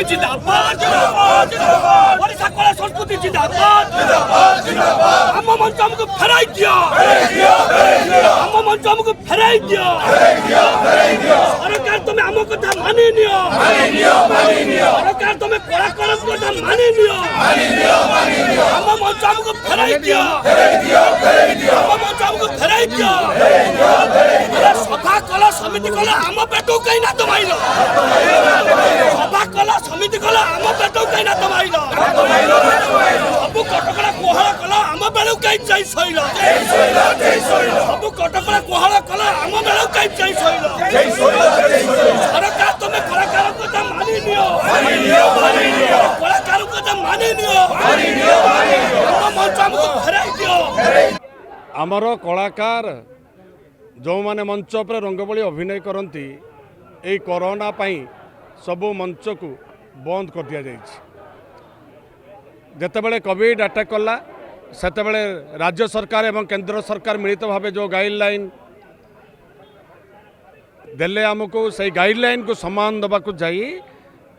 जिंदाबाद ओडिशा कला संस्कृति जिंदाबाद आम मंच हमको फेराई दिया आम मंच हमको फेराई दिया सरकार तुम्हें आम कथा मानि नियो सरकार तुम्हें कलाकार कथा मानि नियो आम मंच हमको फेराई दिया आम मंच हमको फेराई दिया सभा कला समिति कला आम पेटो कहीं ना दबाइलो सभा कला समिति कला आम पेटो कहीं ना दबाइलो सब कटकड़ा कोहला कला आम बेलू कहीं जाई सइलो सब कटकड़ा कोहला कला आम बेलू कहीं जाई सइलो सरकार तुम्हें कलाकार कथा मानि नियो कलाकार कथा मानि नियो आम मंच हमको फेराई दियो आमर कलाकार जो माने मंच पर रंगबली अभिनय करती ये कोरोना पाई सबू मंच को बंद कर दिया जाइए जितेबाला कोविड अटैक कला सेतेबाला राज्य सरकार एवं केंद्र सरकार मिलित भाव जो गाइडलाइन देले आमको से गाइडलाइन को सम्मान देवाक जाई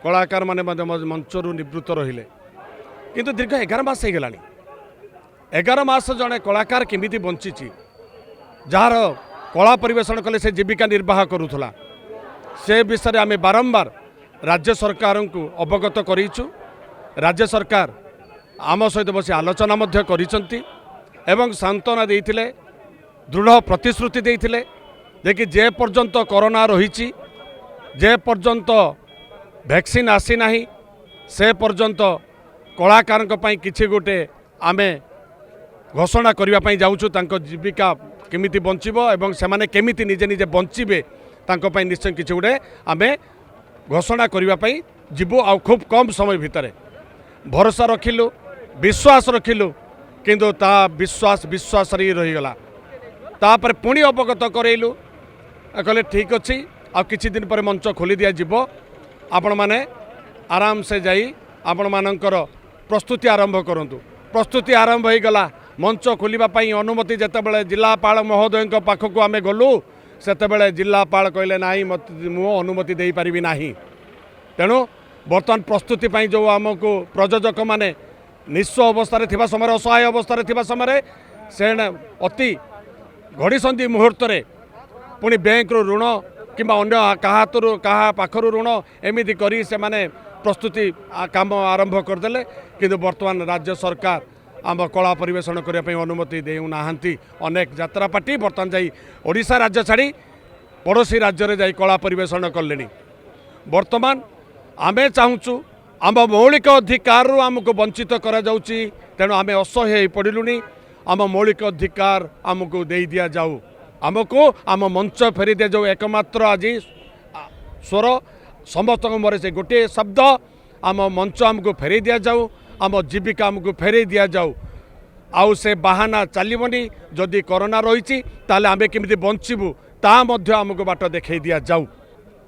कलाकार माने मंचरू निवृत्त रहिले किंतु दीर्घ 11 मास हो गलानी 11 मास जड़े कलाकार केमिति बंची जार कला परिवेशन कले से जीविका निर्वाह करूला से विषय आम बारंबार राज्य सरकार को अवगत करूँ राज्य सरकार आम सहित बसी आलोचना करिसंती एवं सांत्वना देइथिले दृढ़ प्रतिश्रुति देइथिले जे जे पर्यंत कोरोना रही जे पर्यंत वैक्सीन आसी नाही से पर्यंत कलाकार किछि गोटे आमे घोषणा करने जाऊँ जीविका केमिति बंचिबो एवं सेमाने केमिति निजे निजे बंचिबे तांको पई निश्चय किछि गोटे आमे घोषणा करने जीवु आ खूब कम समय भितर भरोसा रखिलु विश्वास रखिलु किंतु ता विश्वास रही रहीगला तापर पुणी अवगत करैलु कहले ठीक अच्छी आ किछि दिन पर मंच खोली दिया जीवो आपण माने आराम से जाई आपण मानकर प्रस्तुति आरंभ करंतु प्रस्तुति आरंभ हो गला मंच खोलिबा पई अनुमति जेतेबेले जिलापाल महोदय पाखक आमे गलु सेतेबेले जिलापाल कहले नाही मु अनुमति दे पारिबी नाही तेणु बर्तमान प्रस्तुति पई जो आमको प्रयोजक माने निस्व अवस्था थिबा समय असहाय अवस्था थिबा समय से अति घड़ीसंधि मुहूर्त पुणी बैंक ऋण किंबा अन्य क्या पाखर ऋण एमती करी से माने प्रस्तुति काम आरंभ करदे किंतु वर्तमान राज्य सरकार आम कला परिवेशन करने अनुमति देना अनेक यात्रा पार्टी बर्तमान जाई ओडिशा राज्य छाड़ी पड़ोसी राज्य में जाई कला परिवेशन कले वर्तमान आमे चाहूँ आम मौलिक अधिकार आमको वंचित करा जाउची तेणु आमे असह्य पड़िलुनी आम मौलिक अधिकार आमको दे दिया जाऊ आमको आम मंच फेरी दिया जाऊ एकमात्र आज स्वर समस्त मोर से गोटे शब्द आम मंच आमको फेरी दिया जाऊ आम जीविका आमको फेरी दिया जाऊ आउ से बाहाना चलबनी जदि कोरोना रही ताले आमे केमिति बंचबू ता मध्य आमको बाट देखै दिया जाऊ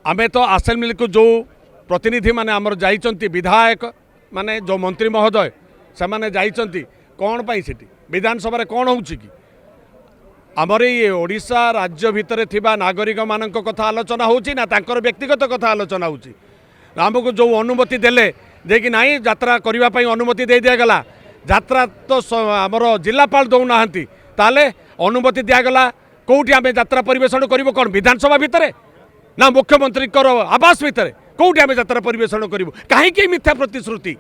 आमे तो असेंबली को जो प्रतिनिधि माने आमर जाइचंती विधायक माने जो मंत्री महोदय से माने जाइचंती कौन पाई सेठी विधानसभा कौन होउची कि आमर ये ओडिशा राज्य भितर थिबा नागरिक मानक कथा आलोचना होउची ना तांकर व्यक्तिगत कथा आलोचना होउची आमको जो अनुमति देले जे कि नाही यात्रा करबा पई अनुमति दे दिया गला यात्रा तो आमर जिलापाल दौना ताले अनुमति दिया गला कोउठी आमे यात्रा परिवेशन करिवो कोन विधानसभा भितर ना मुख्यमंत्री आवास भितर कौटी आम यात्रा परिवेशन करूँ कहीं मिथ्या प्रतिश्रुति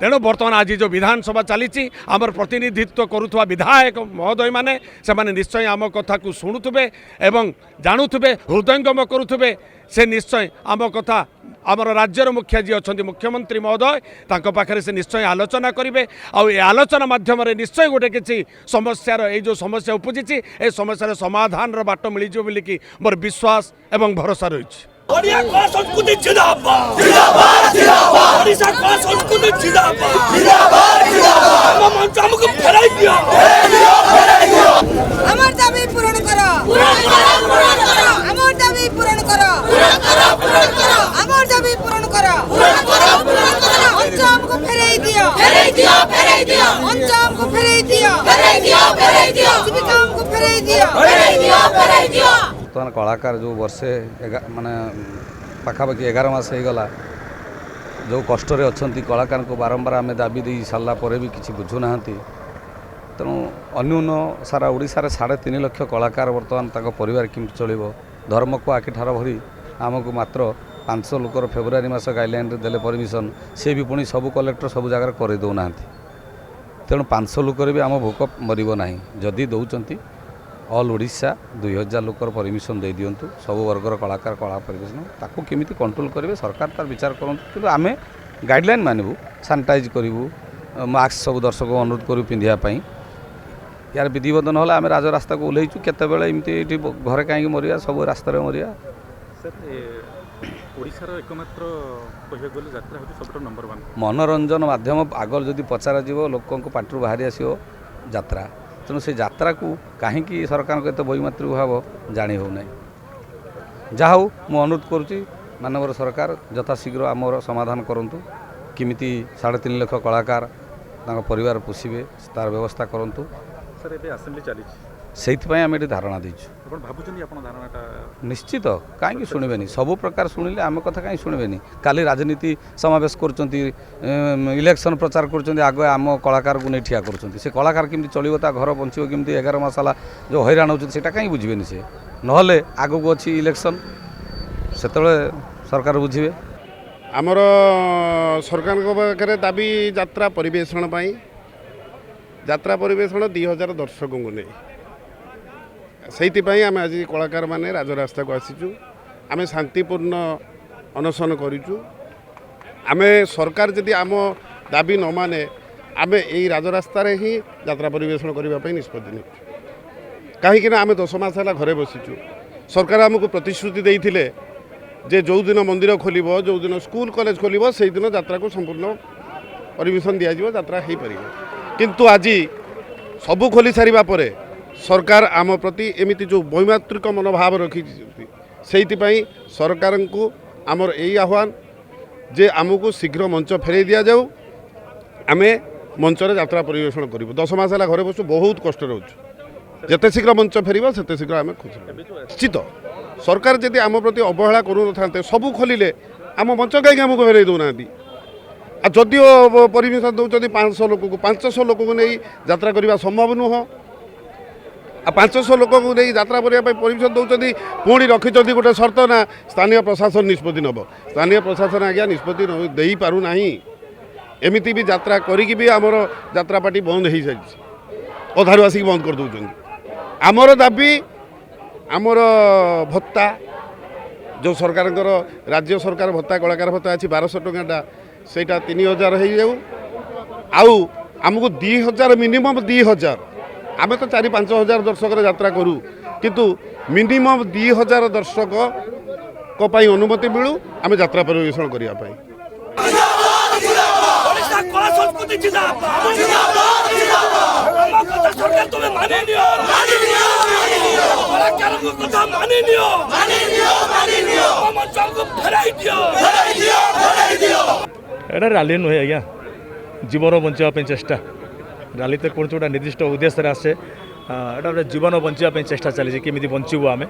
तेणु बर्तमान आज जो विधानसभा चली आमर प्रतिनिधित्व करुवा विधायक महोदय माने से माने निश्चय आम कथा को शुणुवे एवं जानूवे हृदयंगम करुवे से निश्चय आम कथा आमर राज्यर मुखिया जी अच्छा मुख्यमंत्री महोदय तांको पाखरे से निश्चय आलोचना करेंगे आउ आलोचना माध्यम निश्चय गोटे किसी समस्यार ये जो समस्या उपजी ए समस्यार समाधान बाट मिल बोलिकी मोर विश्वास एवं भरोसा रही ओडिया कला संस्कृति जिंदाबाद जिंदाबाद जिंदाबाद ओडिशा कला संस्कृति जिंदाबाद जिंदाबाद जिंदाबाद हम मंच हमको फेराई दियो हमर दाबी पूर्ण करो हमर दाबी पूर्ण करो हमर दाबी पूर्ण करो मंच हमको फेराई दियो मंच हमको फेराई दियो जीविका हमको फेराई दियो बर्तमान कलाकार जो वर्षे माने पाखापाखि 11 मास हो गला जो कष्ट अच्छा कलाकार को बारंबार आम दाबी दे सारा पर भी किसी बुझुना तेणु अन्यून सारा ओडिशार 3.5 लाख कलाकार बर्तमान तक परिवार केमती चलो धर्म को आखिठार भरी आमको मात्र 500 लोकर फेब्रुआरी मास गाइडलाइन देले परमिशन से भी पुणी सब कलेक्टर सब जगह कर दौना तेणु 500 लोकर भी आम भोक मरब ना जदि दौरान ऑल ओडिशा 2000 लोकर परमिशन दे दिंतु सब वर्गर कलाकार कला परिवेशन ताकू केमिति कंट्रोल करेंगे सरकार तार विचार करूँ कि आम गाइडलाइन मानबू सानिटाइज करूँ मास्क सब दर्शक अनुरोध करूँ पिंधापी यार विधिवत ना आम राजरास्ता को ओह्लैचु केत एमती घरे कहीं मरिया सब रास्त मरिया मनोरंजन माध्यम आगर जदि पचार लोक पार्टी बाहरी आसो यात्रा तेणु से यात्रा को कहीं सरकार को बहिमातृ भाव जानी हो जहा हो मु अनुरोध करुच्ची मानवर सरकार यथाशीघ्र आमर समाधान करूँ किमिति 3.5 लाख कलाकार परिवार पोषिबे तार व्यवस्था करूँ सर एबे असेंबली चली से आम ये धारणा देचु निश्चित कहीं शुणवे सब प्रकार शुणिले आम कथा कहीं शुणवे काली राजनीति समावेश कर इलेक्शन प्रचार कर आग आम कलाकार को नहीं ठिया कर से कलाकार केमती चलो घर बंचो केमती 11 मसाला जो हैरान होता कहीं बुझे से ना आग को अच्छी इलेक्शन से सरकार बुझे आमर सरकार पाखे दाबी यात्रा परिवेषण यात्रा परिवेषण 2000 दर्शक को नहीं से आम आज कलाकार माने राजरास्ता को आसीचु आम शांतिपूर्ण अनशन करूँ आम सरकार जदि आम दाबी न माने आम यही राजरास्ता ही यात्रा परिवेषण करने निष्पत्ति नहीं कहीं आम 10 मास है घरे बसीचु सरकार आमको प्रतिश्रुति देते जे जो दिन मंदिर खोल जो दिन स्कूल कॉलेज खोल से दिन यात्रा को संपूर्ण परमिशन दिज्व यात्रा हो पार किंतु आज सबू खोली सारा पर सरकार आम प्रति एमती जो वैमात्रिक मनोभाव रखी से सरकार को आमर यही आह्वान जे आमको शीघ्र मंच फेर दि जाऊ आम मंचर यात्रा परिवेषण करूँ 10 मास है घरे बसु बहुत कष्ट रोचु जिते शीघ्र मंच फेर से शीघ्र आम खुश निश्चित सरकार जदि आम प्रति अवहेला करूँ था सबू खोलिले आम मंच कहीं आमको फेर दौना जदिओ परमिशन दौरान 500 लोक को 500 लोक को नहीं यात्रा करने संभव नुह 500 लोक को नहीं यात्रा करने परमिशन दौरान पुणी रखिंट गोटे शर्त ना स्थानीय प्रशासन निष्पत्ति नब स्थानीय प्रशासन आज्ञा निष्पत्ति दे पारु नहीं एमती भी यात्रा करी आमर यात्रा पार्टी बंद हो सारी अधारू आसिक बंद कर दौरान आमर दाबी आमर भत्ता जो सरकार राज्य सरकार भत्ता कलाकार भत्ता अच्छी 1200 टंका सेटा 3000 हो जाऊ आउ आमको 2000 मिनिमम 2000 आम तो 4-5 हजार दर्शक यात्रा करूँ किंतु मिनिमम 2000 दर्शक को पाई अनुमति मिलू आम यात्रा परिवेषण करने एटा रैली नुहे आज्ञा जीवन बचापी चेष्टा रैली तो कौन गोटे निर्दिष्ट उद्देश्य आसे एटा गोटे जीवन बचापी चेष्टा चली केमी बचबू आम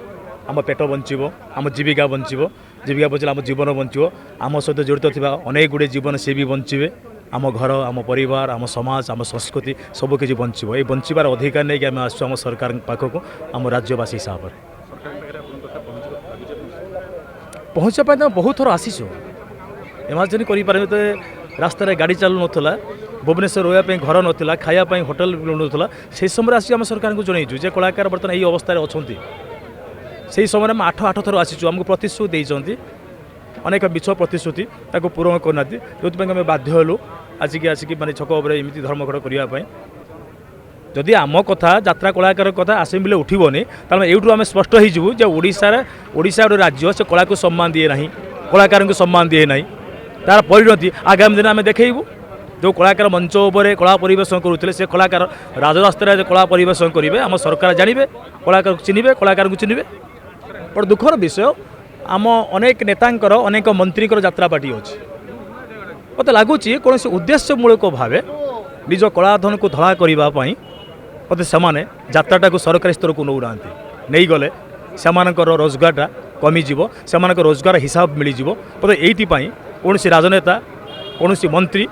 आम पेट बचब आम जीविका बचब जीविका बचले आम जीवन बचब आम सहित जड़ित थी अनेक गुड़े जीवन सी भी बचे आम घर आम परिवार आम समाज आम संस्कृति सबकि बचब ये बचार अधिकार नहीं कि आम आम सरकार पाखक आम राज्यवासी हिसाब से पहुँचापी तो बहुत थर आसीचु इमाजिन करें तो रास्त गाड़ी चलू नाला भुवनेश्वर रोयापी घर नाला खायापी होटेल मिलूला से समय आम सरकार को जनईचु जे कलाकार बर्तमान यही अवस्था अच्छा से समय आम 8 थर आसीचु आमको प्रतिश्रुति देते अनेक मिछ प्रतिश्रुति पूरण करना जो आम बाध्य हलु आसिक माने छक एमती धर्मघट करने जदि आम कथा यात्रा कलाकार कथा आसेम्बली उठबनी तेल यूँ आम स्पष्ट हो ओडिशा गोटे राज्य से कला को सम्मान दिए ना कलाकार को सम्मान दिए ना तार परिणति आगामी दिन आम देखू जो कलाकार मंच उपर कला परिवेशन करुले से कलाकार राजरास्ता कला परिवेशन करेंगे आम सरकार जानवे कलाकार को चिन्हे कलाकार को चिन्हे बड़ दुखर विषय आम अनेक नेतांकर अनेक मंत्री यात्रा पार्टी अच्छी मत लगुच कौन उद्देश्यमूलक भाव निज कलाधन को धड़ा करने मत से यात्राटा को सरकारी स्तर को नौ नहीं गले से रोजगारटा कमिज से रोजगार हिसाब मिलज मत ये कौन राजनेता कौन मंत्री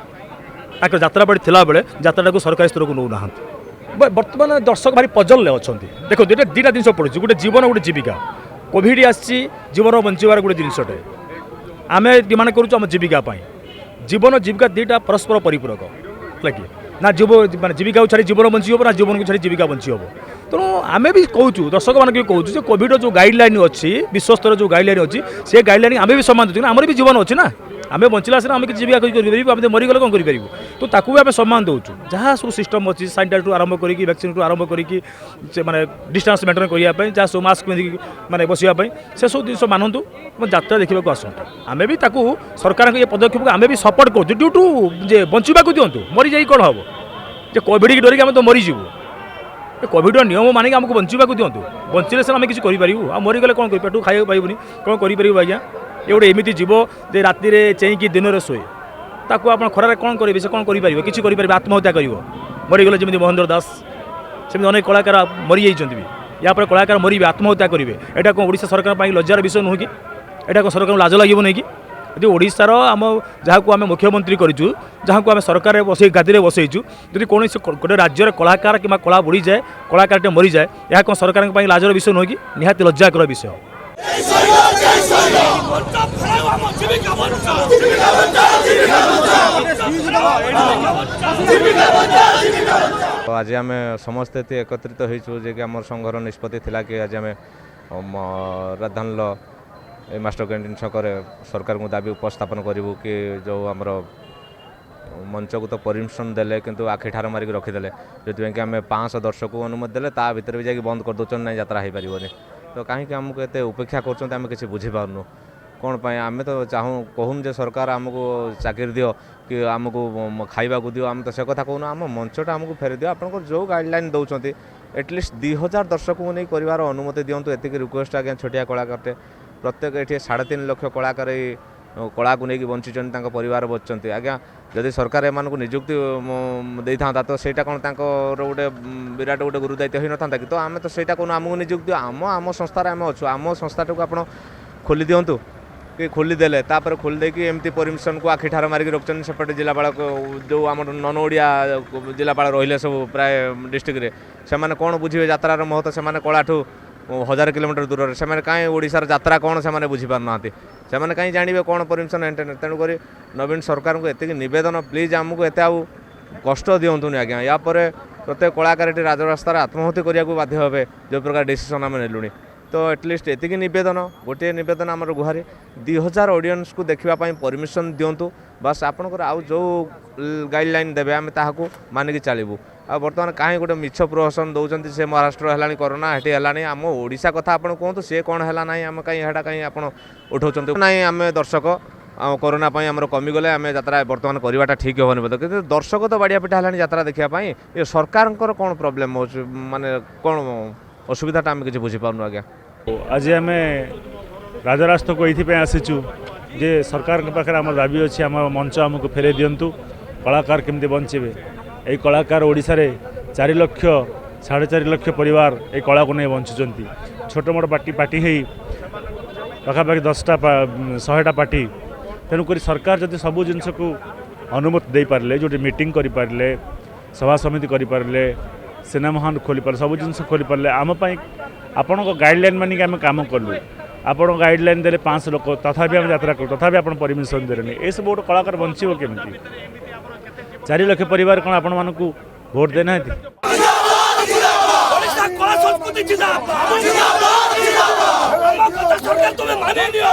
यात्रा बाड़ी थिला बेले यात्रा को सरकारी स्तर को नौना बर्तमान दर्शक भारी पजल अच्छा देखो दुईटा जिन पड़े गोटे जीवन गोटे जीविका कोविड आसी जीवन बचार गोटे जिनटे आम डिमांड करूँ जीविका जीवन जीविका दुईटा परस्पर परिपूरक लगे ना जीव माने जीविका छाड़ी जीवन बंची हम ना जीवन को छाड़ी जीविका बंची हम तेणु आम भी कहूँ दर्शक मान कहूँ कोविड जो गाइडलाइन अच्छी विश्वस्तर जो गाइडलाइन अच्छी से गाइडलाइन आम भी सम्मान दूँ आमर भी जीवन अच्छी ना आम बंचला सीना आम जीविका कर मरीगले कौन करूँ तो ताकू भी आम सम्मान दौचु जहाँ सब सिस्टम अच्छी सैनिटाइज आरंभ करी वैक्सीन आरंभ करी माने डिस्टेंस मेंटेन करने जहाँ सब मास्क पिंधिक माने बसवाई से सब जिन मानतु यात्रा देखा आसतु आम भी सरकार ये पदक्षेप को आम भी सपोर्ट करूँ ड्यू टू जे बंचवाक दिंतु मरी जा कौन हम जे कोविड की डरिक आम तो मरीजु कोविड नियम मानिक आमको बंचवाक दिंतु बंचले से आम किसी करूँ आ मरीगले कौन पेट खाइबा पाइबनी कौन करूँ आज्ञा ये गोटे एमती जीव जे राति चेईकी दिन में शोए ताकू आप खरार कौन करेंगे से कौन करेंगे किसी करेंगे आत्महत्या कर मरीगले जमी महेंद्र दास सेमती अनेक कलाकार मरी जाइए भी यापर कलाकार मरबे आत्महत्या करेंगे यहाँ कौन ओडिशा सरकार लज्जार विषय नुह कि यहाँ कौन सरकार लाज लगे नहीं कि यदि ओडिशार आम जहाँ को आम मुख्यमंत्री करूँ जहाँ को आम सरकार बसई गादी बसईचु जब कौन गोटे राज्यर कलाकार कि कला बुड़ी जाए कलाकार मरी जाए यह कौन सरकार लाजर विषय नुह कि निहाती लज्जाकर विषय तो आज आम समस्ते एकत्रित होइछु जे कि आम संघर निष्पत्ति थिला कि आज आम राजधानी मास्टर कैंटीन छकरे सरकार को दाबी उपस्थापन करूँ कि जो आमर मंच को तो परमिशन देले किंतु आखि ठार मारिक रखीदे जो कि आम 500 दर्शक को अनुमति देले ता भीतर भी जाकि बंद कर दौन ना यात्रा हो पारे तो कहीं आमको एत उपेक्षा करें किसी बुझीपारनु कौन पाए आम तो चाहूँ कहूँ जे सरकार आमको चाकरी दियो कि आमको खाइबा को दियो आम तो से कथा कहूँ आम मंचटा आमको फेरी दियो आपन जो गाइडलाइन दौरान एटलिस्ट 2000 दर्शक को नहीं कर अनुमति दिंतु एतिक रिक्वेस्ट आज्ञा छोटिया कलाकारटे प्रत्येक ये 3.5 लाख कलाकार कला को लेकिन बंचिंट परिवार बचुंट आज्ञा जदि सरकार एम निजुक्ति दे था तो सहीटा कौन गोटे विराट गोटे गुरुदायित्व हो न था कि तो आम तो सहीटा कौन आमको निजुक्ति आम संस्थार आम अच्छु आम संस्थाटा को आप खोली दिंतु कि खोलीदेले तापर खोलीदेकी एमती परमिशन को आखि ठार मारिक रखुन सेपटे जिलापाल जो आम नन ओडिया जिलापाल रहिले सब प्राय डिस्ट्रिक्ट रे से कौन बुझे यात्रार महत्व से कलाठू 1000 किलोमीटर दूर से कहीं ओडिशार यात्रा कौन से बुझीपार ना से कहीं जानवे कौन परमिशन एंटेन तेणुक नवीन सरकार को एति नवेदन प्लीज आमको एत आउ कष्ट दिंतुनि आज्ञा या प्रत्येक कलाकार राजरास्तार आत्महत्या करने को बाध्य हे जो प्रकार डिसीजन आम नेलुणी तो एटलिस्ट एति नवेदन गोटे नवेदन आम गुहारी 2000 ऑडियंस को देखापी परमिशन दिंतु बस आपंकर आउ जो गाइडलाइन देवे आम ताकू मानिक चलू आ बर्तमान कहीं गोटे मिछ प्रहसन दौरान से महाराष्ट्र है कोरोना हेटी है आम ओडिशा कथा आप कहतु सी कौन है ना आम कहीं कहीं आप उठाऊँ ना आम दर्शक कोरोना आमर कमिगले आम यात्रा बर्तमान करवाटा ठीक होनी बोलते कि दर्शक तो बाड़िया पिठा है यात्रा देखापी ये सरकार कौन प्रोब्लेम हो माने कौन असुविधाटा आम किसी बुझीपार आज्ञा आज आम राजरास्ता को ये आसीचु जे सरकार के पाखे आम दाबी अच्छी आम मंच आमको फेरे दिंतु कलाकार केमती बचे ये कलाकार ओडिशा रे 4 लाख 4.5 लाख परिवार ये कला को नहीं बंचुंट छोट मोट पार्टी ही पाखापाखि 10टा 100टा पार्टी तेणुक सरकार जब सबू जिनस को अनुमति दे पारे जो मीटिंग कर पारे सभा समिति कर पारे सिनेमा हॉल खोली पारे सब जिन खोली पारे आमपाई आपण गाइडलाइन मानिक आम कम कलु आपण गाइडलाइन देले 5 लोक तथापि आम यात्रा करूँ तथापि आप परमिशन देने ये सब गोटे कलाकार बंचो केमती 4 लाख परिवार कौन आपण मानकू भोट देना सरकार तुम्हें माने नहीं